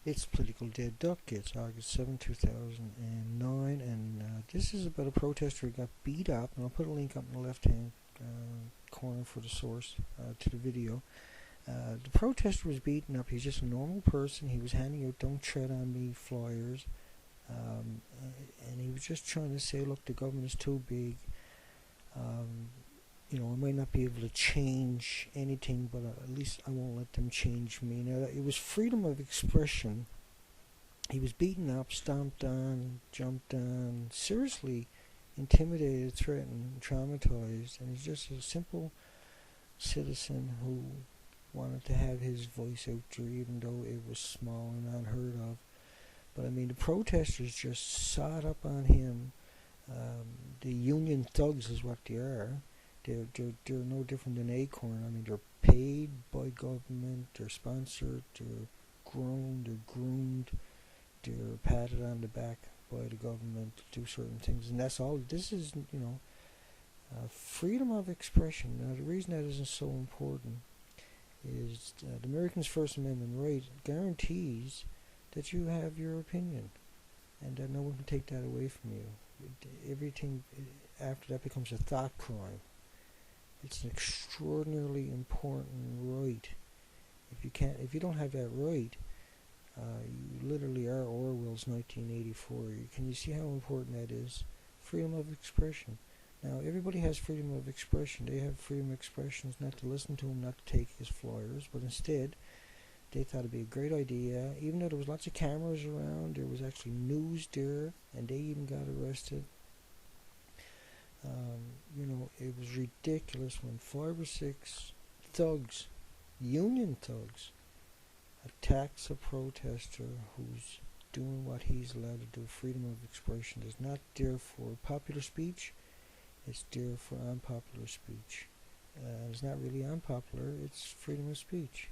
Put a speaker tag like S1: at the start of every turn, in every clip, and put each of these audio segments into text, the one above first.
S1: It's Political Dead Duck. It's August 7, 2009, and this is about a protester who got beat up, and I'll put a link up in the left-hand corner for the source to the video. The protester was beaten up. He's just a normal person. He was handing out "Don't Tread on Me" flyers, and he was just trying to say, look, the government is too big. I might not be able to change anything, but at least I won't let them change me. Now, it was freedom of expression. He was beaten up, stomped on, jumped on, seriously intimidated, threatened, traumatized, and he's just a simple citizen who wanted to have his voice out there, even though it was small and unheard of. But I mean, the protesters just sawed up on him. The union thugs is what they are. They're no different than Acorn. I mean, they're paid by government, they're sponsored, they're grown, they're groomed, they're patted on the back by the government to do certain things, and that's all. This is, freedom of expression. Now, the reason that isn't so important is the Americans' First Amendment right guarantees that you have your opinion, and that no one can take that away from you. Everything after that becomes a thought crime. It's an extraordinarily important right. If you don't have that right, you literally are Orwell's 1984. Can you see how important that is? Freedom of expression. Now, everybody has freedom of expression. They have freedom of expression not to listen to him, not to take his flyers, but instead, they thought it'd be a great idea. Even though there was lots of cameras around, there was actually news there, and they even got arrested. It was ridiculous when 5 or 6 thugs, union thugs, attacks a protester who's doing what he's allowed to do. Freedom of expression is not there for popular speech, it's there for unpopular speech. It's not really unpopular, it's freedom of speech.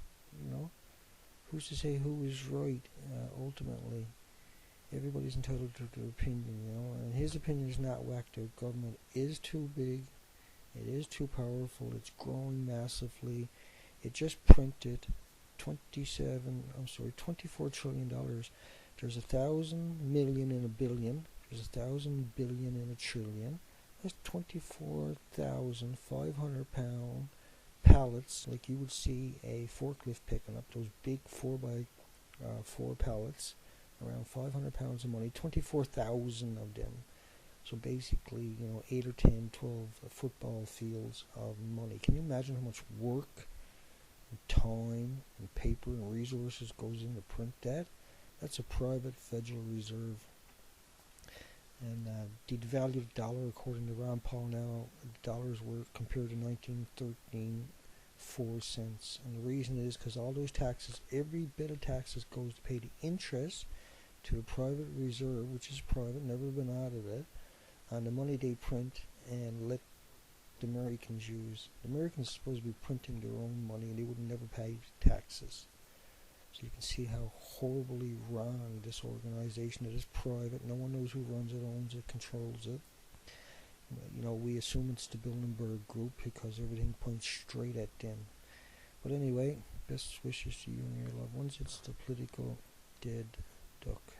S1: Who's to say who is right ultimately? Everybody's entitled to their opinion, and his opinion is not whacked out. Government is too big, it is too powerful, it's growing massively. It just printed $24 trillion. There's 1,000 million in a billion, there's 1,000 billion in a trillion. That's 24,500 pound pallets, like you would see a forklift picking up, those big 4x4 pallets. Around 500 pounds of money, 24,000 of them. So basically, 8 or 10, 12 football fields of money. Can you imagine how much work and time and paper and resources goes in to print that? That's a private Federal Reserve. And the value of the dollar, according to Ron Paul now, the dollar's worth compared to 1913, 4 cents. And the reason is because all those taxes, every bit of taxes goes to pay the interest to the private reserve, which is private, never been audited, on the money they print and let the Americans use. The Americans are supposed to be printing their own money, and they would never pay taxes. So you can see how horribly wrong this organization is. Private. No one knows who runs it, owns it, controls it. We assume it's the Bilderberg Group because everything points straight at them. But anyway, best wishes to you and your loved ones. It's the Political Dead Duck.